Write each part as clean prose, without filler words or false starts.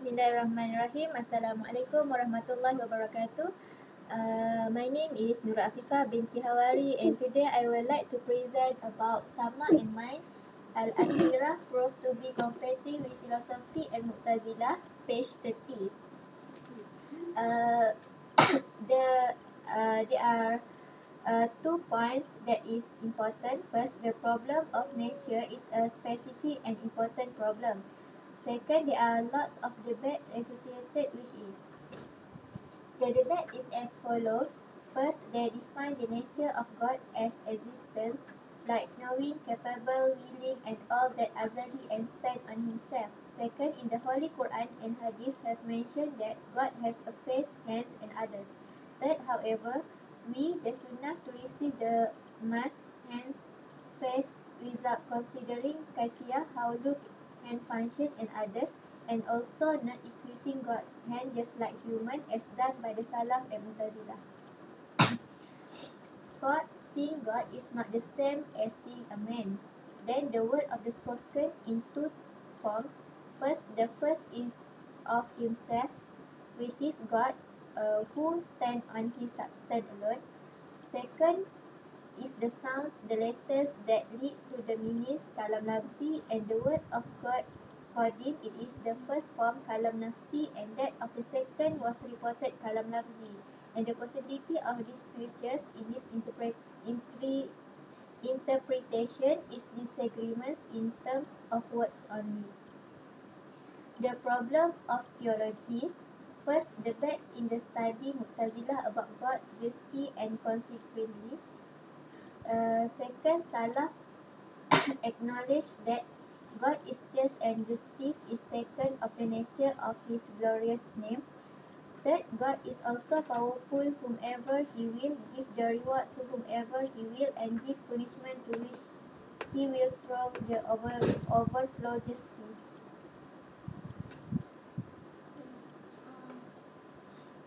Bismillahirrahmanirrahim. Assalamualaikum warahmatullahi wabarakatuh. My name is Nura Afifah binti Hawari, and today I would like to present about Sama and Mind, Al-Ashirah proved to be conflicting with philosophy and Mu'tazilah, page 30. There are 2 points that is important. First, the problem of nature is a specific and important problem. Second, there are lots of debates associated with it. The debate is as follows. First, they define the nature of God as existence, like knowing, capable, willing, and all that azali and stand on himself. Second, in the Holy Quran and Hadith have mentioned that God has a face, hands, and others. Third, however, we, the sunnah, to receive the mask, hands, face, without considering kaifiyah, how look, hand function, and others, and also not equating God's hand just like human as done by the Salaf and Mu'tazilah. Fourth, seeing God is not the same as seeing a man. Then the word of the spoken in 2 forms. First, the first is of himself, which is God, who stands on his substance alone. Second is the sounds, the letters that lead to the meanings, kalam lafzi, and the word of God, Qadim. It is the first form, kalam nafsi, and that of the second was reported kalam lafzi. And the possibility of these futures in this interpretation is disagreements in terms of words only. The problem of theology. First, debate in the study Mu'tazilah about God, justice, and consequently. Second, Salaf acknowledge that God is just and justice is taken of the nature of his glorious name. Third, God is also powerful, whomever he will, give the reward to whomever he will, and give punishment to which he will through the overflow justice.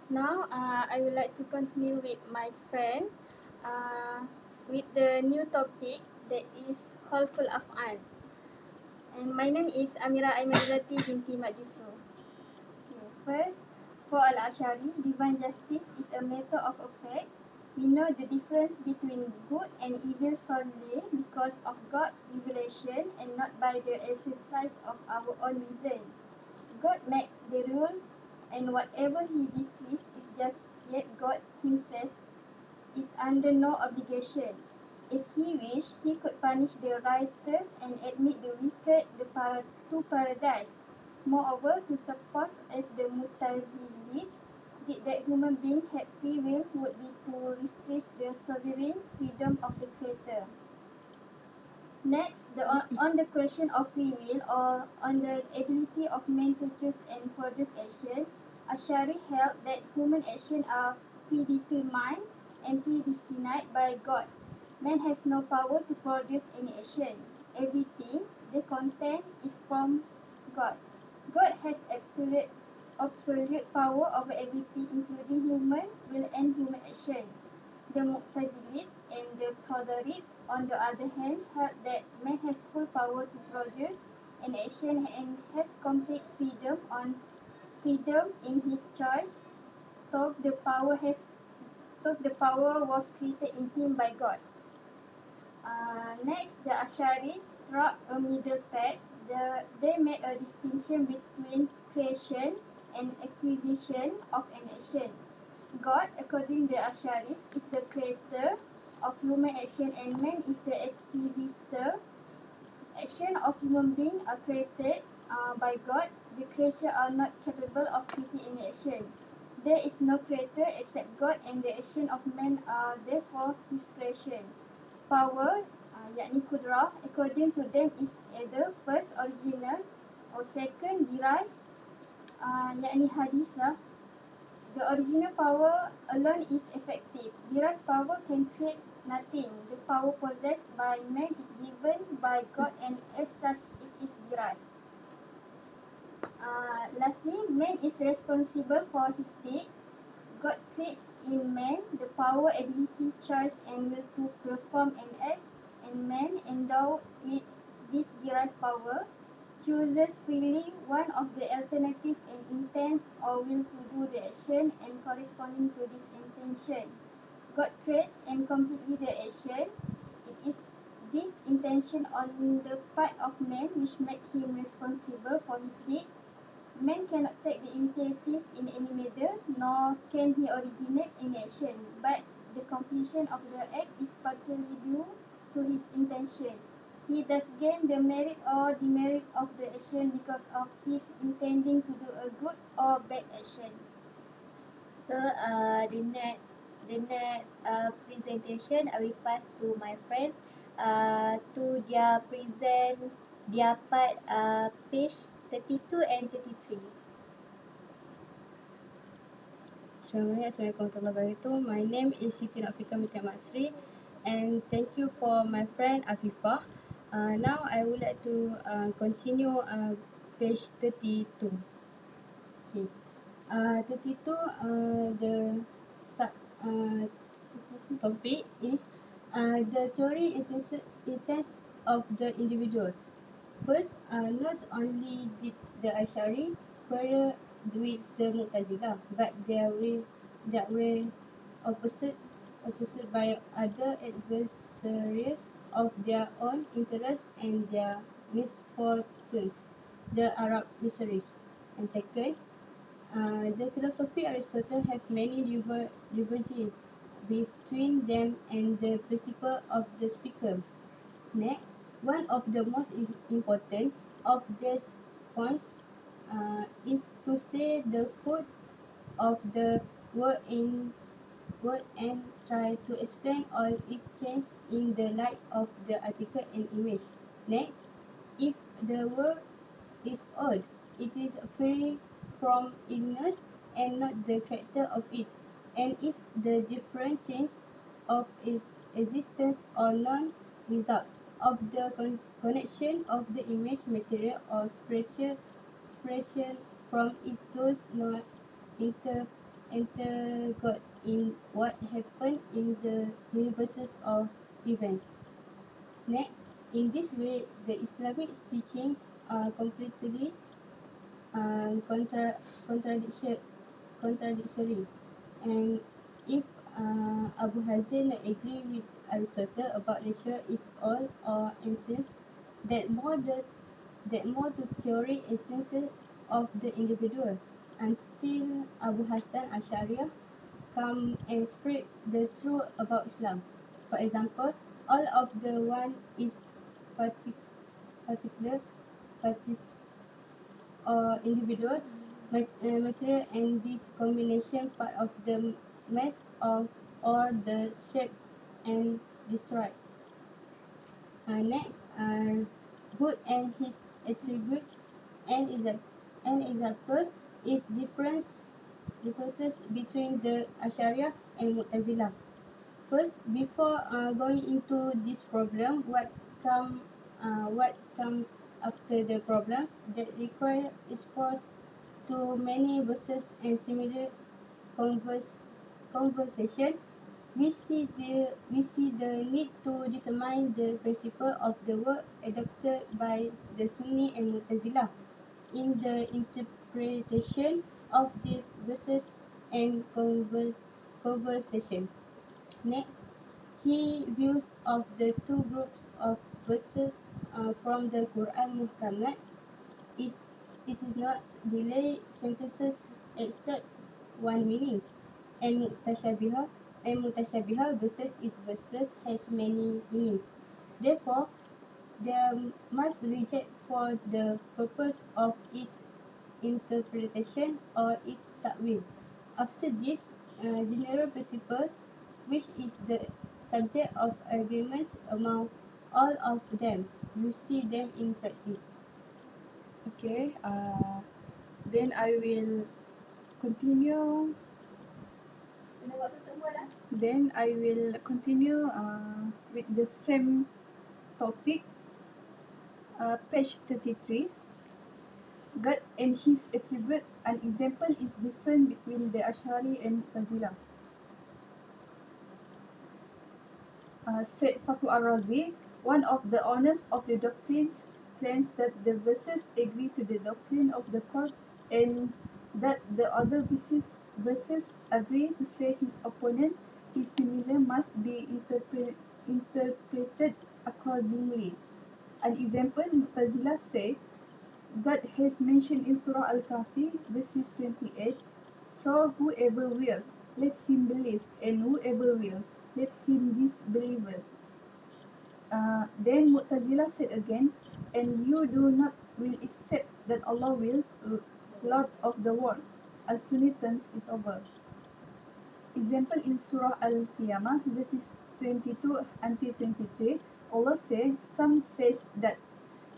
Now, I would like to continue with my friend with the new topic that is Khalqul Af'al. And my name is Amira Aimanulati binti Majuso. First, for Al-Ash'ari, divine justice is a matter of a fact. We know the difference between good and evil solely because of God's revelation and not by the exercise of our own reason. God makes the rule, and whatever he displeases is just, yet God himself is under no obligation. If he wished, he could punish the righteous and admit the wicked to paradise. Moreover, to suppose as the Mu'tazili did that human beings had free will would be to restrict the sovereign freedom of the Creator. Next, on the question of free will or on the ability of man to choose and produce action, Ash'ari held that human actions are predetermined and predestined by God. Man has no power to produce any action. Everything they contain is from God. God has absolute power over everything, including human will and human action. The Mu'tazilites and the Qadarites, on the other hand, held that man has full power to produce an action and has complete freedom in his choice, though the power was created in him by God. Next, the Ash'aris struck a middle path. They made a distinction between creation and acquisition of an action. God, according to the Ash'aris, is the creator of human action and man is the acquisitor. Action of human beings are created by God. The creatures are not capable of creating any action. There is no creator except God, and the action of man are therefore his creation. Power, yakni kudrah, according to them is either first original or second derived, yakni hadisah. The original power alone is effective. Derived power can create nothing. The power possessed by man is given by God and as such it is derived. Lastly, man is responsible for his deed. God creates in man the power, ability, choice, and will to perform an act, and man endowed with this derived power chooses freely one of the alternatives and intends or will to do the action and corresponding to this intention. God creates and completely the action. It is this intention on the part of man which makes him responsible for his deed. Man cannot take the initiative in any matter, nor can he originate any action, but the completion of the act is partly due to his intention. He thus gain the merit or demerit of the action because of his intending to do a good or bad action. So the next presentation I will pass to my friends to their present their part page 32 and 33. Assalamualaikum warahmatullahi wabarakatuh. My name is Siti Nafika Mutia Matsri, and thank you for my friend Afifah. Now I would like to continue page 32. Okay. 32, the sub topic is the theory essence of the individual. First, not only did the Ash'ari quarrel with the Mu'tazilah, but that were opposed by other adversaries of their own interests and their misfortunes, the Arab missionaries. And second, the philosophy Aristotle have many divergences between them and the principle of the speaker. Next, one of the most important of these points is to say the foot of the word and try to explain all its change in the light of the article and image. Next, if the word is odd, it is free from illness and not the character of it. And if the different change of its existence or non-result of the connection of the image material or spiritual expression from it does not enter God in what happened in the universes of events. Next, in this way, the Islamic teachings are completely contradictory. And if Abu Hazim agree with Aristotle about nature is all or essence, that more to theory essence of the individual, until Abu Hasan Ash'ari come and spread the truth about Islam. For example, all of the one is particular or individual material, and this combination part of the mass of or the shape and destroyed. Next, good and his attributes. An example is differences between the Ash'ariyah and Mu'tazilah. First, before going into this problem, what comes after the problems that require exposed to many verses and similar conversation, we see the need to determine the principle of the word adopted by the Sunni and Mu'tazilah in the interpretation of these verses and conversation. Next, he views of the two groups of verses from the Quran Muhammad is not delay sentences except one meaning, and mutashabihah verses its verses has many meanings. Therefore, they must reject for the purpose of its interpretation or its ta'wil. After this general principle, which is the subject of agreement among all of them, you see them in practice. Okay, then I will continue. Then I will continue with the same topic, page 33. God and His attribute. An example is different between the Ash'ari and Mu'tazilah. Said Fakhru al-Razi, one of the honors of the doctrines claims that the verses agree to the doctrine of the court and that the other verses agree to say his opponent is similar must be interpreted accordingly. An example, Mu'tazilah say, God has mentioned in Surah Al-Kahfi, verses 28, so whoever wills, let him believe, and whoever wills, let him disbelieve. Then Mu'tazilah said again, and you do not will accept that Allah wills, Lord of the world. Al-Sunni turns it over. Example in Surah Al-Qiyamah, verses 22 until 23, Allah says, some face that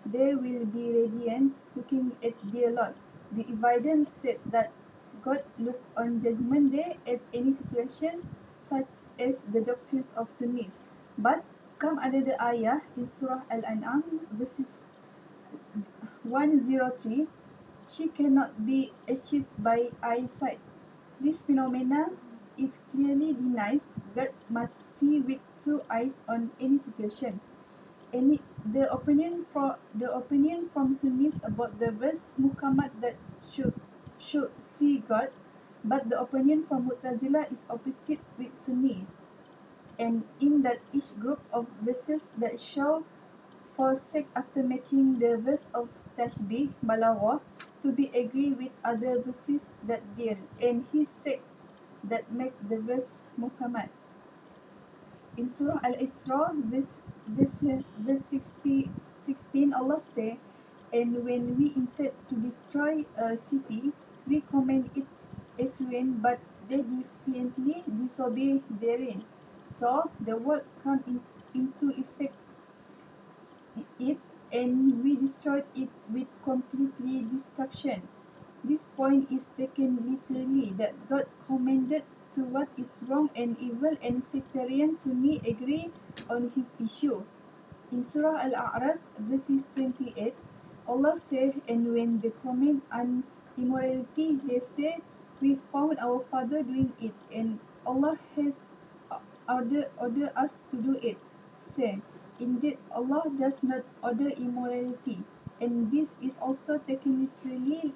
they will be radiant looking at their Lord. The evidence state that God look on Judgment Day at any situation such as the doctrines of Sunnis. But come under the ayah in Surah Al-An'am, verses 103, she cannot be achieved by eyesight. This phenomena is clearly denies God must see with two eyes on any situation. The opinion from Sunnis about the verse Muhammad that should see God, but the opinion from Mu'tazilah is opposite with Sunni, and in that each group of verses that show forsake after making the verse of Tashbih Balaghah to be agree with other verses that deal, and his sake that make the verse Muhammad. In Surah Al-Isra, verse 16, Allah says, and when we intend to destroy a city, we command its affluent, but they defiantly disobey therein. So the word come into effect it, and we destroyed it with completely destruction. This point is taken literally, that God commanded to what is wrong and evil, and sectarian Sunni agree on his issue. In Surah Al-A'raf, verses 28, Allah says, and when they commit an immorality, they say, we found our father doing it, and Allah has ordered us to do it. Say, indeed, Allah does not order immorality, and this is also taken literally,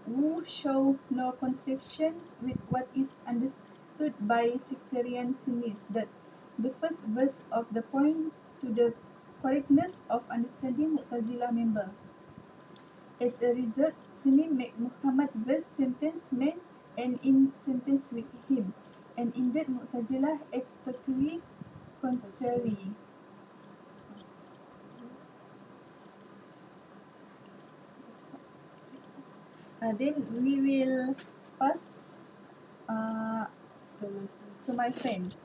who show no contradiction with what is understood by sectarian Sunnis, that the first verse of the point to the correctness of understanding Mu'tazilah member. As a result, Sunni make Muhammad verse sentence man and in sentence with him, and indeed Mu'tazilah act totally contrary. Then we will pass to my friend.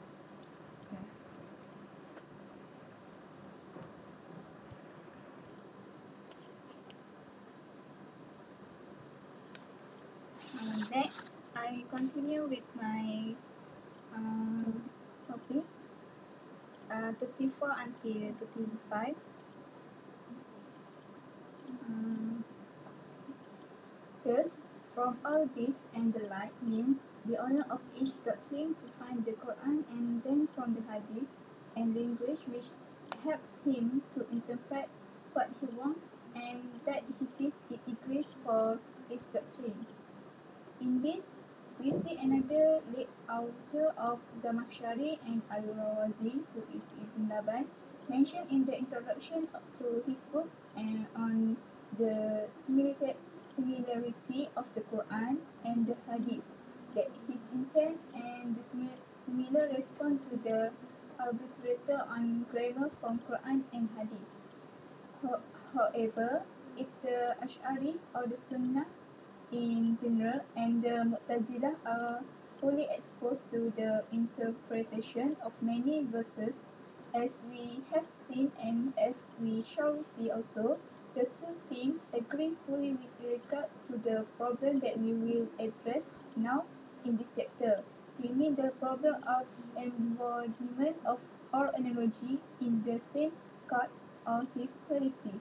Next, I continue with my topic 34 until 35. Thus, from all this and the like means the owner of each doctrine to find the Quran and then from the Hadith and language which helps him to interpret what he wants, and that he sees it agrees for his doctrine. In this, we see another late author of Zamakhshari and Al-Rawazi, who is Ibn Laban, mentioned in the introduction to his book and on the similarity of the Quran and the Hadith, that his intent and the similar response to the arbitrator on grammar from Quran and Hadith. However, if the Ash'ari or the Sunnah in general and the Mu'tazilah are fully exposed to the interpretation of many verses, as we have seen and as we shall see also, the two teams agree fully with regard to the problem that we will address now in this chapter. We mean the problem of embodiment of or analogy in the same God or his qualities.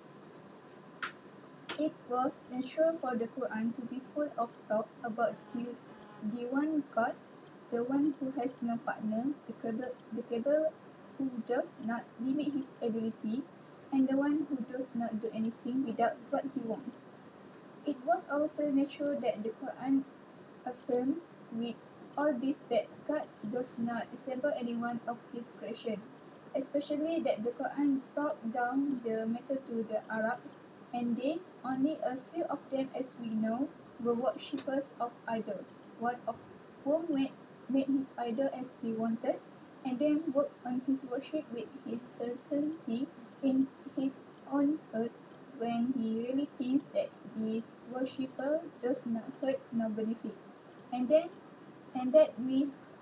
It was natural for the Quran to be full of talk about the one God, the one who has no partner, the capable who does not limit his ability, and the one who does not do anything without what he wants. It was also natural that the Quran affirms with all this that God does not resemble anyone of his creation, especially that the Quran brought down the matter to the Arabs, and they, only a few of them as we know, were worshippers of idols, one of whom made his idol as he wanted, and then worked on his worship with his certainty in his own heart when he really thinks that his worshipper does not hurt nor benefit, and then and that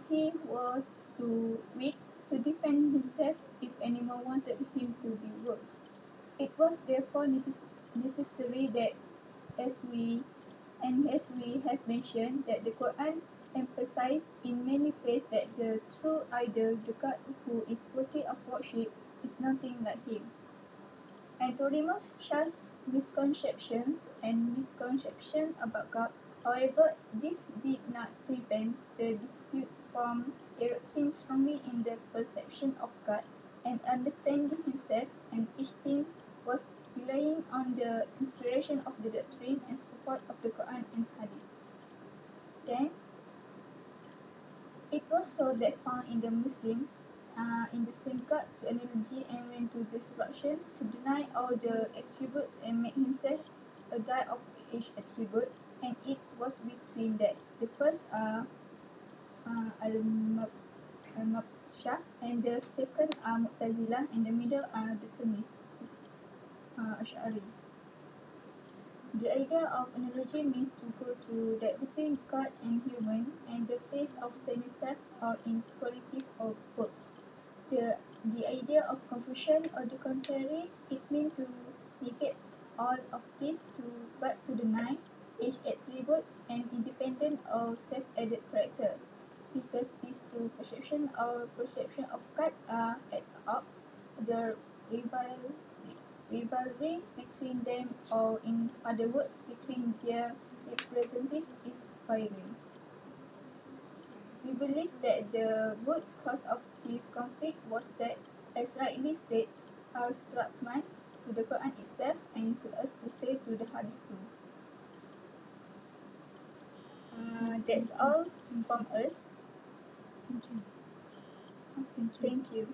he was too weak to defend himself if anyone wanted him to be worse. It was therefore necessary that as we have mentioned, that the Quran emphasized in many places that the true idol, the God who is worthy of worship, is nothing like him. And to remove such misconceptions about God, however, this did not prevent the dispute from erupting strongly in the perception of God and understanding himself, and each team was relying on the inspiration of the doctrine and support of the Quran and Hadith. Then, it was so that found in the Muslim, in the same God to analogy and went to destruction, to deny all the attributes and make himself a die of each attribute, and it was between that. The first are al-Mabshah, and the second are Mu'tazilah, and the middle are the Sunnis, Ash'ari. The idea of analogy means to go to that between God and human, and the face of semi-self or in qualities of both. The idea of confusion, or the contrary, it means to negate all of this but to deny each attribute and independent or self-added character, because these two perception of God are at odds. The rivalry between them, or in other words, between their representatives, is violent. We believe that the root cause of this conflict was that, as rightly said, our instruction to the Quran itself, and to us who say to the Hadith too. That's all from us. Thank you. Thank you.